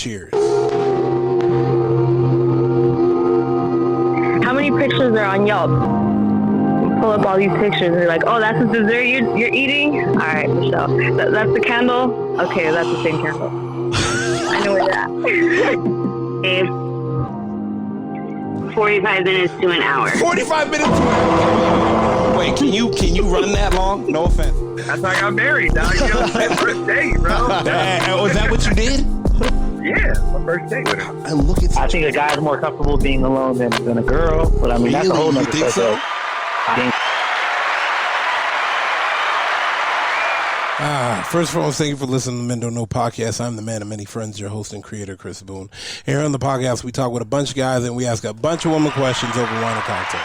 Cheers. How many pictures are on Yelp? Pull up all these pictures and you're like, oh, that's the dessert you're eating? All right, Michelle. That's the candle? Okay, that's the same candle. I know where that. 45 minutes to an hour. 45 minutes to an hour. Wait, can you run that long? No offense. That's how I got married, dog. You know, first date, bro. Was that what you did? Yeah, my first date with her. And look at I think a guy's more comfortable being alone than a girl, but I mean, that's a whole you nother think so? First of all, thank you for listening to the Men Don't Know podcast. I'm the man of many friends, your host and creator, Chris Boone. Here on the podcast, we talk with a bunch of guys and we ask a bunch of women questions over wine and cocktails.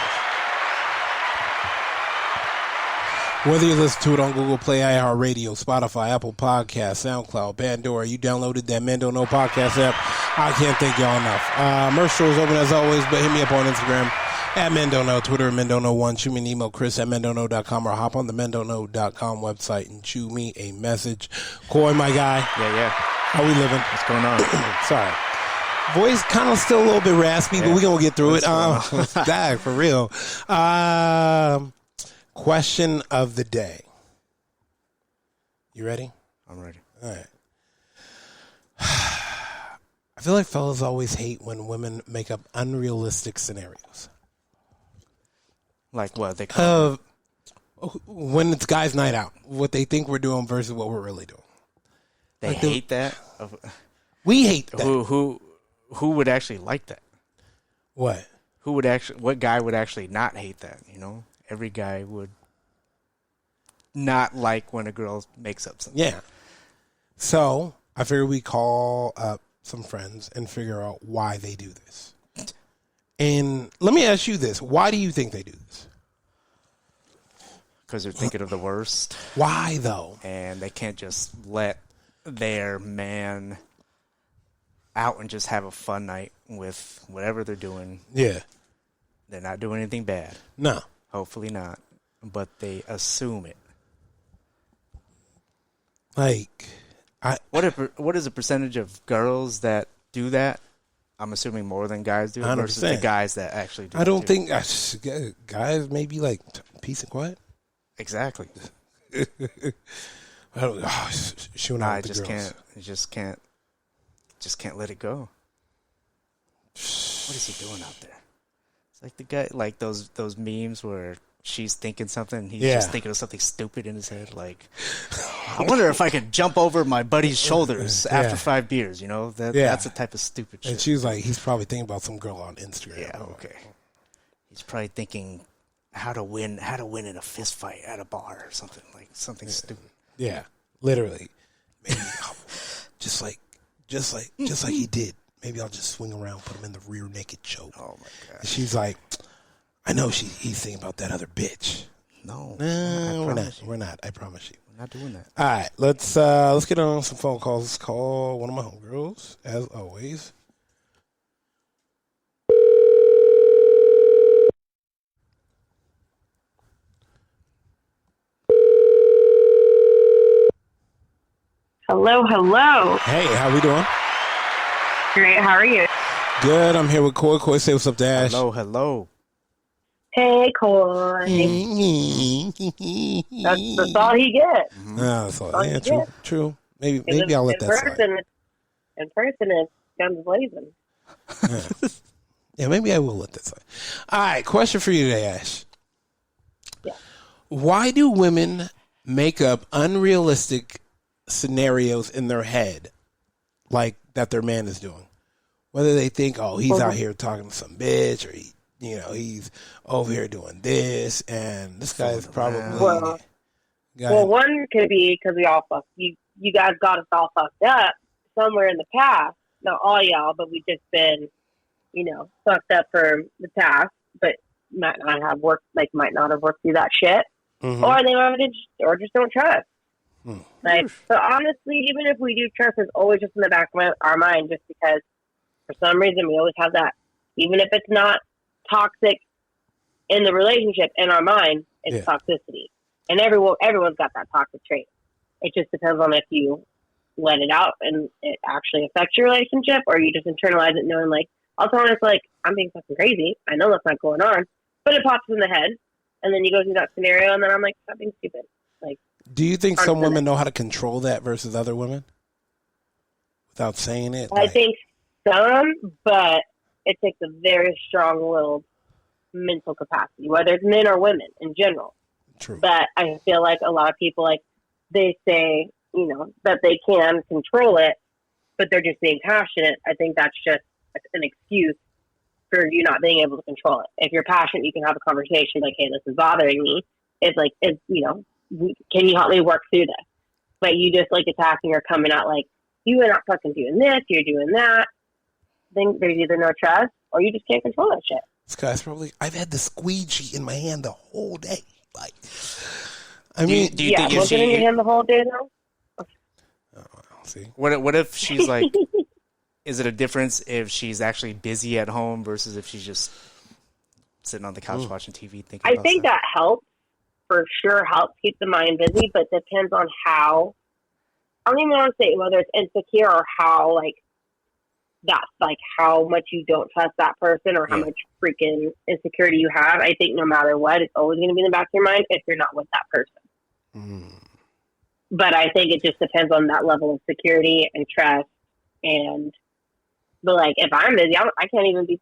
Whether you listen to it on Google Play, iHeartRadio, Spotify, Apple Podcasts, SoundCloud, Pandora, you downloaded that Men Don't Know podcast app, I can't thank y'all enough. Merch store is open as always, but hit me up on Instagram at Men Don't Know, Twitter at Men Don't Know 1. Shoot me an email, Chris at MenDon'tKnow.com, or hop on the MenDon'tKnow.com website and shoot me a message. Coy, my guy. Yeah. How we living? What's going on? Sorry. Voice kind of still a little bit raspy, but we're going to get through it. Dang, for real. Question of the day. You ready? I'm ready. All right. I feel like fellas always hate when women make up unrealistic scenarios. Like what? They call when it's guys' night out, what they think we're doing versus what we're really doing. They hate that? We hate that. Who would actually like that? What? What guy would actually not hate that, you know? Every guy would not like when a girl makes up something. Yeah. So I figured we call up some friends and figure out why they do this. And let me ask you this. Why do you think they do this? Because they're thinking of the worst. Why, though? And they can't just let their man out and just have a fun night with whatever they're doing. Yeah. They're not doing anything bad. No. Hopefully not. But they assume it. Like, what is the percentage of girls that do that? I'm assuming more than guys do 100%. versus the guys that actually do. I don't think guys maybe like peace and quiet. Exactly. Shooting out I with the girls. just can't let it go. What is he doing out there? It's like the guy, like those memes where she's thinking something, and he's just thinking of something stupid in his head. Like, I wonder if I could jump over my buddy's shoulders after 5 beers. You know, that's the type of stupid shit. And she's like, he's probably thinking about some girl on Instagram. Yeah, okay. He's probably thinking how to win in a fist fight at a bar or something, like something stupid. Yeah, literally. Maybe just like he did. Maybe I'll just swing around, put him in the rear naked choke. Oh my god. And she's like, I know he's thinking about that other bitch. No, we're not. I promise you. We're not doing that. All right, let's get on some phone calls. Let's call one of my homegirls, as always. Hello. Hey, how we doing? Great, how are you? Good. I'm here with Coy. Coy, say what's up to Ash. Hello. Hey, Coy. That's all he gets. No, that's all. Yeah, true. Maybe I'll let that slide. In person, it's guns blazing. Yeah, maybe I will let that slide. All right, question for you today, Ash. Yeah. Why do women make up unrealistic scenarios in their head, like that their man is doing? Whether they think, oh, he's out here talking to some bitch, or he's over here doing this, and this guy is probably. Well, one could be because we all you guys got us all fucked up somewhere in the past. Not all y'all, but we just been, fucked up for the past, but might not have worked through that shit, or they just don't trust. So honestly, even if we do trust, it's always just in the back of our mind, just because for some reason we always have that, even if it's not toxic in the relationship, in our mind, it's toxicity. And everyone's got that toxic trait. It just depends on if you let it out and it actually affects your relationship, or you just internalize it knowing like, I'll tell him it's like, I'm being fucking crazy. I know that's not going on, but it pops in the head. And then you go through that scenario and then I'm like, stop being stupid. Like, do you think some women know how to control that versus other women without saying it? I think some, but it takes a very strong-willed mental capacity, whether it's men or women in general. True. But I feel like a lot of people, like, they say, you know, that they can control it, but they're just being passionate. I think that's just an excuse for you not being able to control it. If you're passionate, you can have a conversation like, hey, this is bothering me. It's like, it's, you know, can you help me work through this? But you just like attacking or coming out like, you are not fucking doing this, you're doing that. Then there's either no trust or you just can't control that shit. This guy's probably, I've had the squeegee in my hand the whole day. Like, I mean, do you think was it in your hand the whole day though? See, what if she's like, is it a difference if she's actually busy at home versus if she's just sitting on the couch watching TV thinking I about think stuff? that helps, for sure helps keep the mind busy, but depends on how, I don't even want to say whether it's insecure or how, like, that's like how much you don't trust that person or how much freaking insecurity you have. I think no matter what, it's always going to be in the back of your mind if you're not with that person. But I think it just depends on that level of security and trust. And, but like, if I'm busy, I can't even be,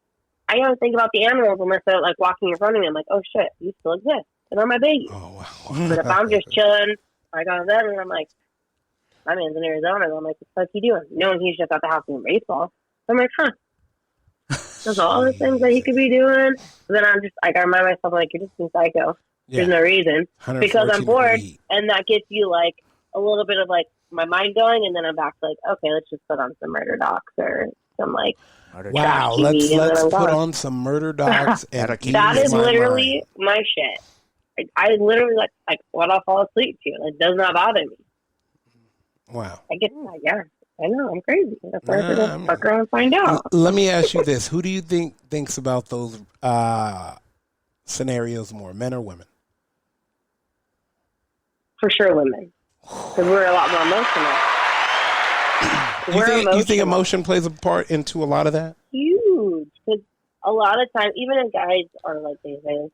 I don't think about the animals unless they're like walking in front of me. I'm like, oh shit, you still exist. And they're my baby. oh wow. But if I'm just chilling, I got them and I'm like, my man's in Arizona. And I'm like, what the fuck you doing? Knowing he's just at the house doing baseball. I'm like, huh. There's all the things that he could be doing. But then I'm just, like, I remind myself, like, you're just being psycho. There's no reason. Because I'm bored. And that gets you, like, a little bit of, like, my mind going. And then I'm back to, like, okay, let's just put on some murder docs or some, like, wow, let's put on some murder docs. And that is literally my shit. I literally, like what I'll fall asleep to. It does not bother me. Wow. I get that, yeah. I know, I'm crazy. That's why I said fuck around and find out. Let me ask you this. Who do you think thinks about those scenarios more, men or women? For sure women. Because we're a lot more emotional. You think emotion plays a part into a lot of that? Huge. Because a lot of times, even if guys are like they say,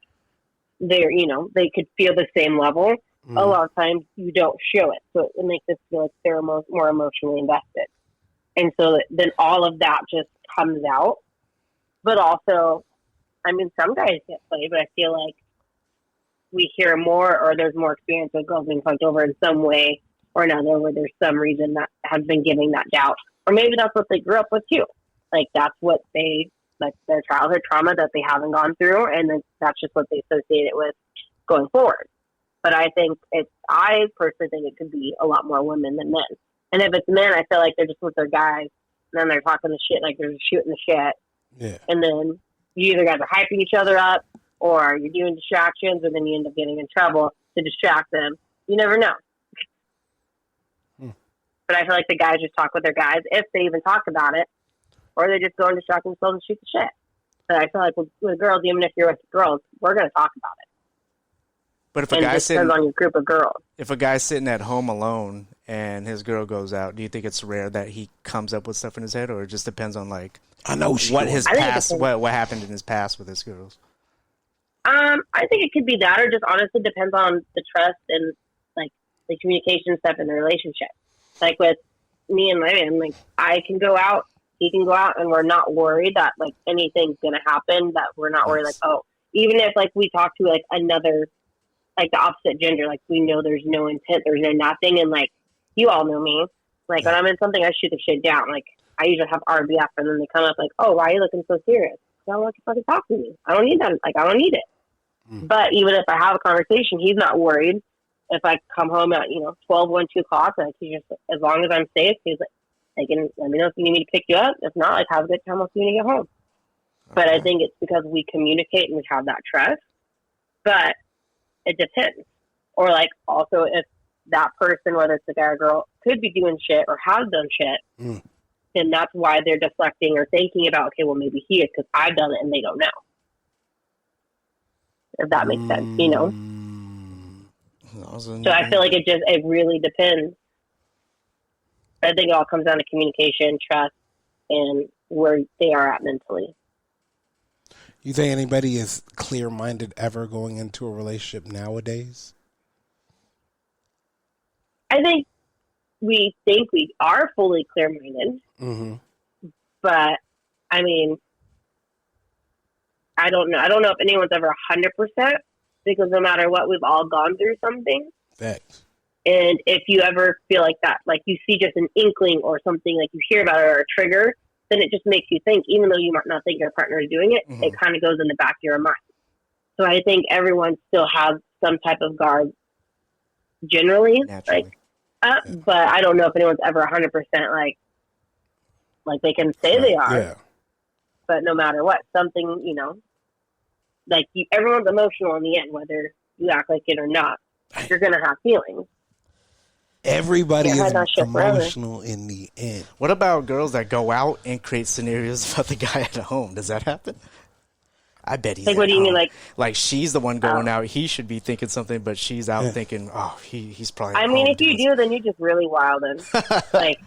they're, you know, they could feel the same level. A lot of times you don't show it. So it makes us feel like they're more emotionally invested. And so then all of that just comes out. But also, I mean, some guys get played, but I feel like we hear more or there's more experience with girls being fucked over in some way or another where there's some reason that has been giving that doubt. Or maybe that's what they grew up with too. Like that's what they, like their childhood trauma that they haven't gone through. And then that's just what they associate it with going forward. But I think I personally think it could be a lot more women than men. And if it's men, I feel like they're just with their guys and then they're talking the shit, like they're shooting the shit. Yeah. And then you either guys are hyping each other up or you're doing distractions or then you end up getting in trouble to distract them. You never know. But I feel like the guys just talk with their guys, if they even talk about it, or they just go and distract themselves and shoot the shit. But I feel like with girls, even if you're with girls, we're going to talk about it. But if a guy's sitting on your group of girls, if a guy's sitting at home alone and his girl goes out, do you think it's rare that he comes up with stuff in his head, or it just depends on like what his past, what happened in his past with his girls? I think it could be that, or just honestly depends on the trust and like the communication stuff in the relationship. Like with me and my man, like I can go out, he can go out, and we're not worried that like anything's gonna happen. That we're not worried like, oh, even if like we talk to like another. Like the opposite gender, like we know there's no intent, there's no nothing, and like you all know me. Like when I'm in something, I shoot the shit down. Like I usually have RBF, and then they come up like, "Oh, why are you looking so serious?" I don't want to fucking talk to me. I don't need that. Like I don't need it. But even if I have a conversation, he's not worried. If I come home at 12, 1, 2 o'clock, like he just as long as I'm safe, he's like, "They can let me know if you need me to pick you up. If not, like have a good time. I'll see you when you get home." But I think it's because we communicate and we have that trust. But it depends. Or like also if that person, whether it's a guy or girl, could be doing shit or has done shit, then that's why they're deflecting or thinking about, okay, well maybe he is because I've done it and they don't know. If that makes sense, you know? So I feel like it really depends. I think it all comes down to communication, trust, and where they are at mentally. You think anybody is clear-minded ever going into a relationship nowadays? I think we are fully clear-minded, but I mean, I don't know. I don't know if anyone's ever 100%, because no matter what, we've all gone through something. Facts. And if you ever feel like that, like you see just an inkling or something, like you hear about it or a trigger, then it just makes you think, even though you might not think your partner is doing it, it kind of goes in the back of your mind. So I think everyone still has some type of guard generally, Naturally. like up, but I don't know if anyone's ever 100% like they can say they are. Yeah. But no matter what, something, like everyone's emotional in the end, whether you act like it or not. You're going to have feelings. Everybody is emotional in the end. What about girls that go out and create scenarios about the guy at home? Does that happen? I bet he's like. What do you mean, like she's the one going out? He should be thinking something, but she's out thinking, "Oh, he's probably." I mean, if you do, then you just really wild him. Like,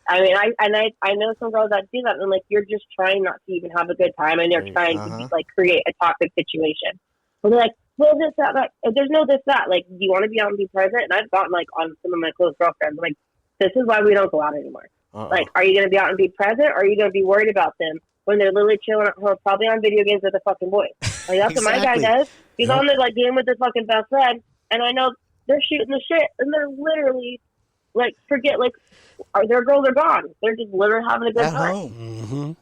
I mean, I know some girls that do that, and like you're just trying not to even have a good time, and they're trying to like create a toxic situation. But they're like, well, this, that, there's no this, that. Like, do you want to be out and be present? And I've gotten like on some of my close girlfriends, like, this is why we don't go out anymore. Like, are you going to be out and be present, or are you going to be worried about them when they're literally chilling at home, probably on video games with a fucking boy? Like, that's what my guy does. He's on there like game with his fucking best friend, and I know they're shooting the shit, and they're literally like their girls are gone. They're just literally having a good time.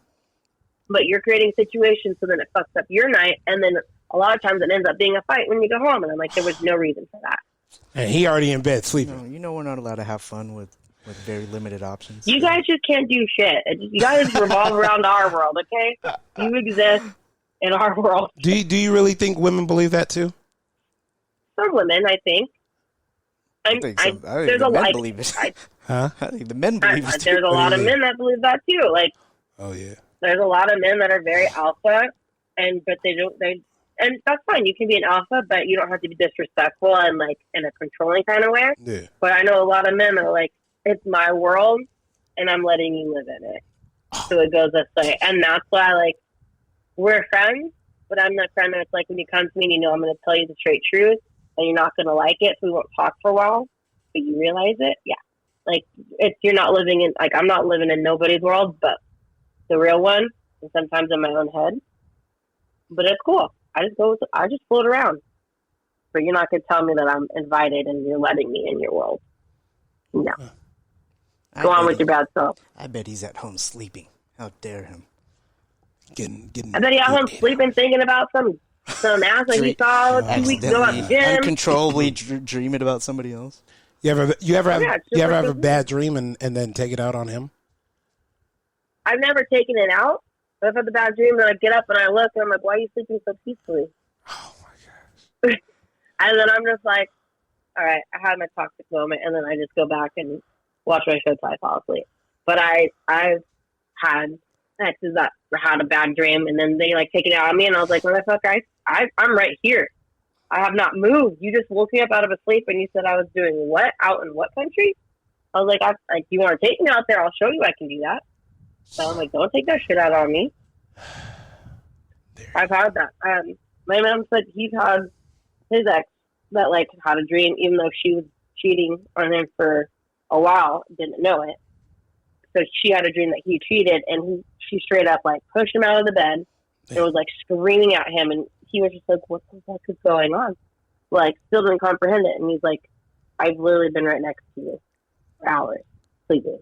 But you're creating situations so then it fucks up your night, and then a lot of times it ends up being a fight when you go home, and I'm like, there was no reason for that. And he already in bed sleeping. You know we're not allowed to have fun with very limited options. You guys just can't do shit. You guys revolve around our world, okay? You exist in our world. Do you really think women believe that too? Some women, I think. I think the men believe it. I think the men believe it too. There's a lot of men that believe that too. Like, oh yeah. There's a lot of men that are very alpha, and that's fine. You can be an alpha, but you don't have to be disrespectful and like in a controlling kind of way. Yeah. But I know a lot of men that are like, it's my world, and I'm letting you live in it. So it goes this way, and that's why like we're friends. But I'm that friend that's like, when you come to me, and I'm going to tell you the straight truth, and you're not going to like it, so we won't talk for a while. But you realize it, yeah. Like you're not living in I'm not living in nobody's world, but the real one, and sometimes in my own head. But it's cool. I just float around. But you're not going to tell me that I'm invited and you're letting me in your world. No. Go on with your bad self. I bet he's at home sleeping. How dare him? Getting I bet he's at home sleeping, thinking about some ass that he saw 2 weeks ago at the gym. Uncontrollably dreaming about somebody else. You ever have a bad dream and then take it out on him? I've never taken it out. But I've had the bad dream, and I get up and I look, and I'm like, why are you sleeping so peacefully? Oh, my gosh. And then I'm just like, all right, I had my toxic moment, and then I just go back and watch my show till I fall asleep. But I've had exes that had a bad dream, and then they, like, take it out on me, and I was like, motherfucker, I'm right here. I have not moved. You just woke me up out of a sleep, and you said I was doing what? Out in what country? I was like, you want to take me out there? I'll show you I can do that. So I'm like, don't take that shit out on me. I've had that. My mom said he's had his ex that like had a dream, even though she was cheating on him for a while, didn't know it. So she had a dream that he cheated, and she straight up like pushed him out of the bed and was like screaming at him, and he was just like, what the fuck is going on? Like, still didn't comprehend it. And he's like, I've literally been right next to you for hours sleeping.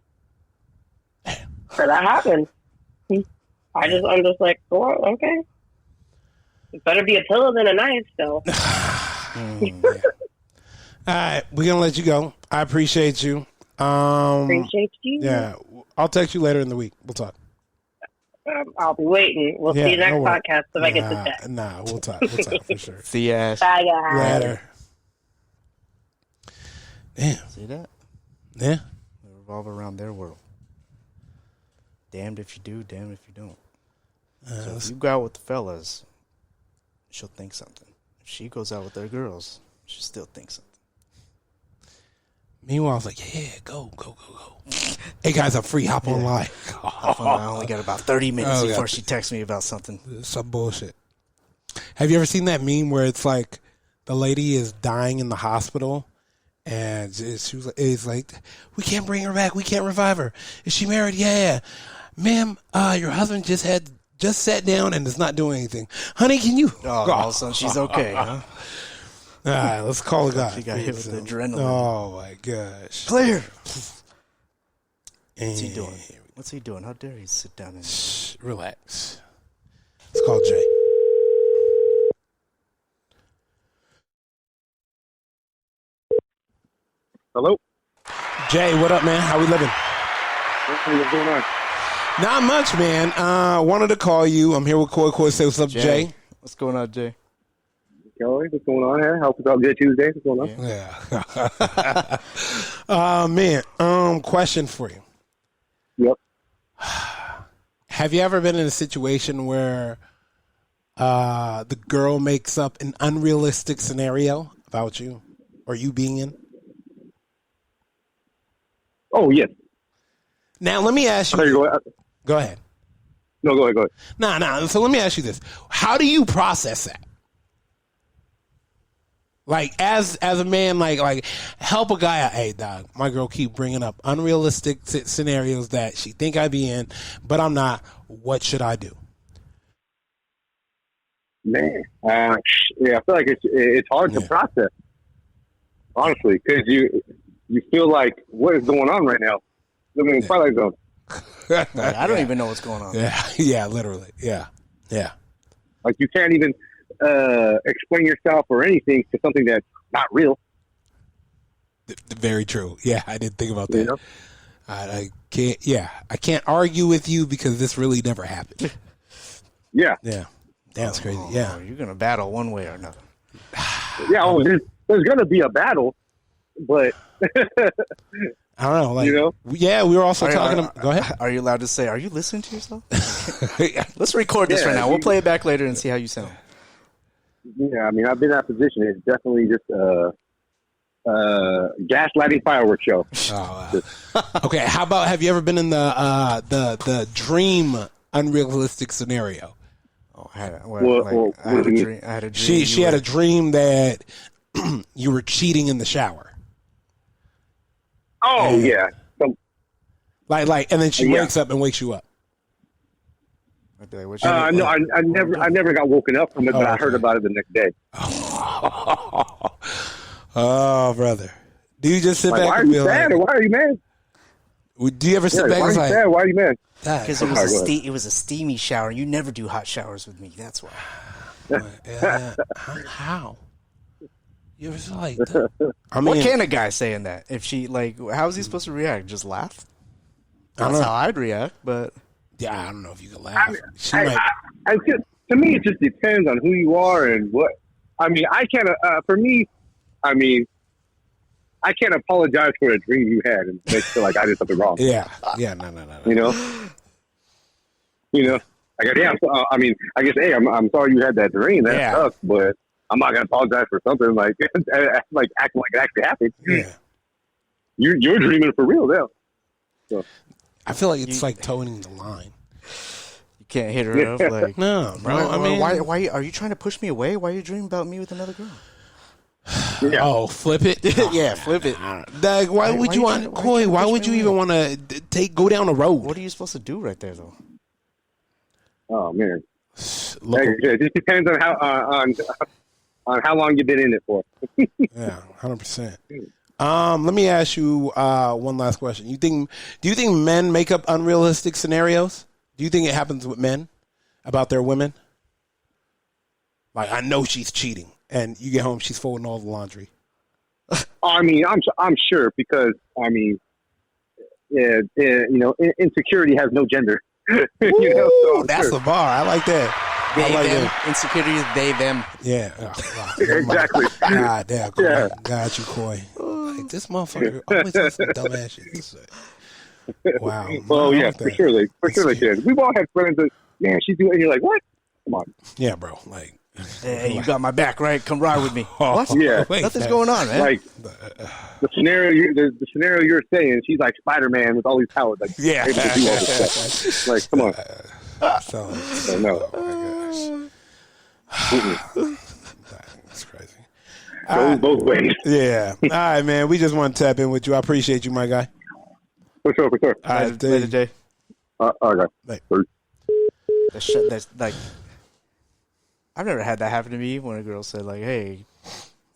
So that happened. I'm just like, oh, okay. It better be a pillow than a knife, so. All right, we're gonna let you go. I appreciate you. Appreciate you. Yeah, I'll text you later in the week. We'll talk. I'll be waiting. We'll see you next podcast if I get the text. Nah, we'll talk. We'll talk for sure. See ya. Bye, guys. Later. Damn. See that? Yeah. They revolve around their world. Damned if you do, damned if you don't. So if you go out with the fellas, she'll think something. If she goes out with their girls, she'll still think something. Meanwhile, I was like, yeah, go. Hey, guys, I'm free. Hop online. I only got about 30 minutes before she texts me about something. Some bullshit. Have you ever seen that meme where it's like the lady is dying in the hospital and it's like, we can't bring her back. We can't revive her. Is she married? Yeah. Ma'am, your husband just sat down and is not doing anything. Honey, can you? All of a sudden she's okay, huh? All right, let's call a guy. She got hit with the adrenaline. Oh, my gosh. Clear. What's he doing? What's he doing? How dare he sit down and... Shh, relax. Let's call Jay. Hello? Jay, what up, man? How we living? What's going on? Not much, man. Wanted to call you. I'm here with Koi. Say what's up, Jay. What's going on, Jay? Kelly, what's going on here? Hope it's all good Tuesday. What's going on? Yeah. Man, question for you. Yep. Have you ever been in a situation where the girl makes up an unrealistic scenario about you or you being in? Oh, yes. Now, let me ask you. Go ahead. No, go ahead. Nah. So let me ask you this. How do you process that? Like, as a man, like help a guy out. Hey, dog, my girl keep bringing up unrealistic scenarios that she think I be in, but I'm not. What should I do? Man, yeah, I feel like it's hard to process, honestly, because you feel like, what is going on right now? Living in Twilight Zone. I don't even know what's going on. Yeah, literally. Yeah. Like, you can't even explain yourself or anything to something that's not real. Very true. Yeah, I didn't think about that. You know? I can't. Yeah, I can't argue with you because this really never happened. Yeah. That's crazy. Yeah, You're gonna battle one way or another. Yeah. There's gonna be a battle, but I don't know. Like, you know? Yeah, we were also talking. Go ahead. Are you allowed to say? Are you listening to yourself? Let's record this right now. We'll play it back later and see how you sound. Yeah, I mean, I've been in that position. It's definitely just gaslighting fireworks show. Oh, okay. How about, have you ever been in the dream unrealistic scenario? Oh, I had a dream. She had a dream that you were cheating in the shower. Oh, and, yeah. Like, and then she wakes up and wakes you up. No, I never got woken up from it, but I heard about it the next day. Oh, brother. Do you just sit back why and are you sad or why are you mad? Do you ever sit back and say, sad? Why are you mad? Because it was a steamy shower. You never do hot showers with me. That's why. How? You ever like that? What can a guy say in that? If she, like, how is he supposed to react? Just laugh? That's how I'd react, but... Yeah, I don't know if you can laugh. To me, it just depends on who you are and what. I mean, I can't. For me, I mean, I can't apologize for a dream you had and make feel like I did something wrong. No. You know. I guess. I mean, I guess. Hey, I'm sorry you had that dream. That sucks, but I'm not gonna apologize for something like acting like it actually happened. Yeah. You're dreaming for real now. So. I feel like it's like toeing the line. You can't hit her up like no, bro. I mean, why are you trying to push me away? Why are you dreaming about me with another girl? Yeah. Oh, flip it. Yeah, flip it. Doug, why would you want Coy? Why would you even want to go down the road? What are you supposed to do right there, though? Oh man, it just depends on how long you've been in it for. Yeah, 100%. Let me ask you one last question. Do you think men make up unrealistic scenarios? Do you think it happens with men about their women? Like, I know she's cheating, and you get home, she's folding all the laundry. I mean, I'm sure because I mean, insecurity has no gender. So that's the bar. I like that. Insecurity is they, them. Yeah. Exactly. God damn. Yeah. Got you, Coy. Like, this motherfucker always has some dumb ass shit to say. Wow. Well, yeah, for sure they can. We've all had friends that, man, she's doing, and you're like, what? Come on. Yeah, bro. Like, Hey, you got my back, right? Come ride with me. What? Yeah. Nothing's going on, man. Like the scenario you're saying, she's like Spider-Man with all these powers. Like, yeah. able to do all this stuff. Like, come on. So no. Oh my gosh. That's crazy. Goes both ways. Yeah. All right, man. We just want to tap in with you. I appreciate you, my guy. For sure. All right, Later, Jay. Okay. Like, That's like, I've never had that happen to me when a girl said like, "Hey,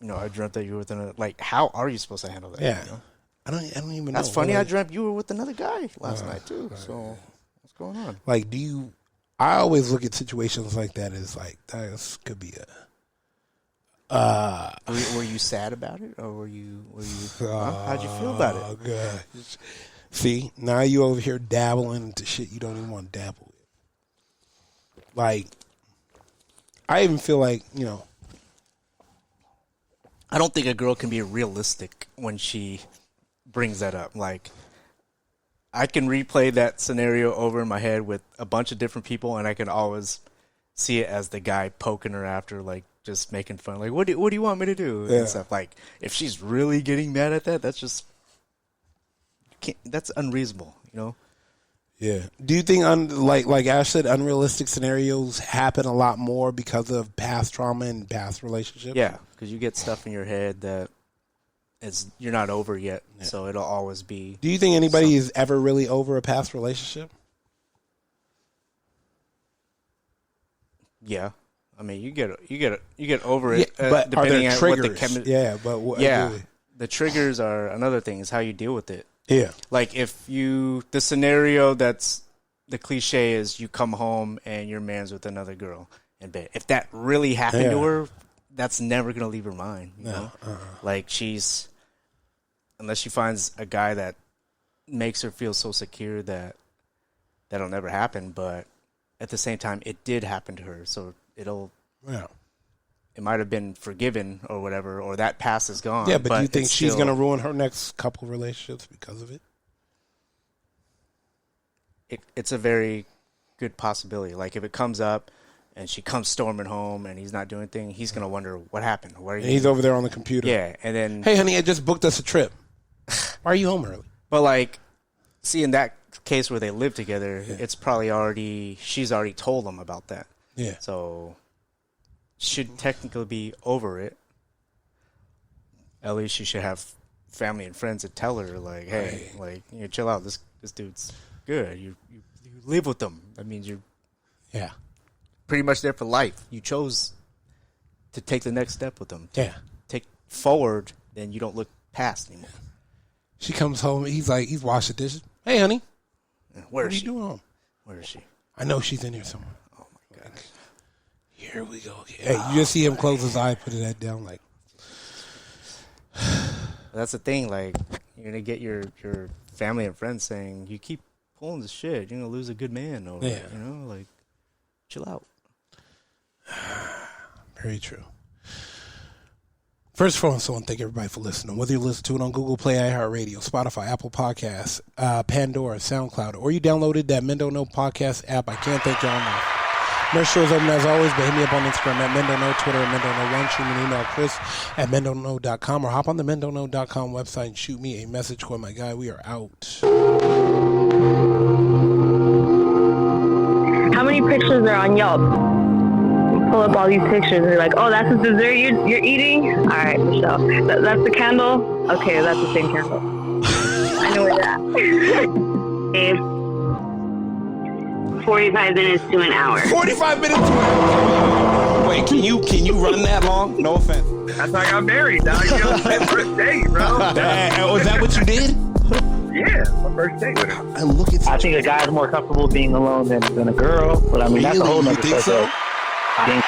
I dreamt that you were with another." Like, how are you supposed to handle that? yeah. I don't even know. That's funny. I dreamt you were with another guy last night too. So what's going on? Like, I always look at situations like that as like, that could be a. Were you sad about it, or were you? How'd you feel about it? God. See, now you over here dabbling into shit you don't even want to dabble with. Like, I even feel like, I don't think a girl can be realistic when she brings that up. Like, I can replay that scenario over in my head with a bunch of different people, and I can always see it as the guy poking her after, like, just making fun. Like, what do you want me to do? Yeah. And stuff. Like, if she's really getting mad at that, that's just... that's unreasonable, Yeah. Do you think, like Ash said, unrealistic scenarios happen a lot more because of past trauma and past relationships? Yeah, because you get stuff in your head that you're not over yet, so it'll always be. Do you think anybody is ever really over a past relationship? Yeah, I mean, you get over it, but depending are there on triggers? what the chemistry. Yeah, but The triggers are another thing. Is how you deal with it. Yeah. Like the scenario that's the cliche is you come home and your man's with another girl in bed. If that really happened to her, that's never going to leave her mind. You know? Like unless she finds a guy that makes her feel so secure that that'll never happen. But at the same time, it did happen to her. So it might have been forgiven or whatever, or that past is gone. Yeah, but do you think she's going to ruin her next couple relationships because of it? It's a very good possibility. Like, if it comes up and she comes storming home and he's not doing anything, he's going to wonder, what happened? Where are you? And he's over there on the computer. Yeah, and then... Hey, honey, I just booked us a trip. Why are you home early? But, like, see, in that case where they live together, it's probably she's already told him about that. Yeah. So... should technically be over it. At least she should have family and friends that tell her, like, hey, like, chill out. This dude's good. You live with them. That means you're pretty much there for life. You chose to take the next step with them. Take forward, then you don't look past anymore. She comes home. He's washing dishes. Hey, honey. What are you doing home? Where is she? I know she's in here somewhere. Oh, my God. Here we go. Hey, you just see him close his eye, put that down, like. That's the thing. Like, you're gonna get your family and friends saying, "You keep pulling this shit, you're gonna lose a good man." Or like, chill out. Very true. First of all, I want to thank everybody for listening. Whether you listen to it on Google Play, iHeartRadio, Spotify, Apple Podcasts, Pandora, SoundCloud, or you downloaded that Men Don't Know podcast app, I can't thank y'all enough. Merch store is open as always, but hit me up on Instagram at Men Don't Know, Twitter at Men Don't Know 1, shoot me an email, Chris at MenDon'tKnow.com, or hop on the MenDon'tKnow.com website and shoot me a message. Call my guy. We are out. How many pictures are on Yelp? Pull up all these pictures and you're like, oh, that's the dessert you're eating? All right, Michelle. That's the candle? Okay, that's the same candle. I know where you're at. 45 minutes to an hour. 45 minutes to an hour. Wait, can you run that long? No offense. That's how I got married. Now you know, first date, bro. Was that what you did? Yeah, my first date with her. And look at. I think a guy's more comfortable being alone than a girl, but I mean that's a whole nother thing. So? I think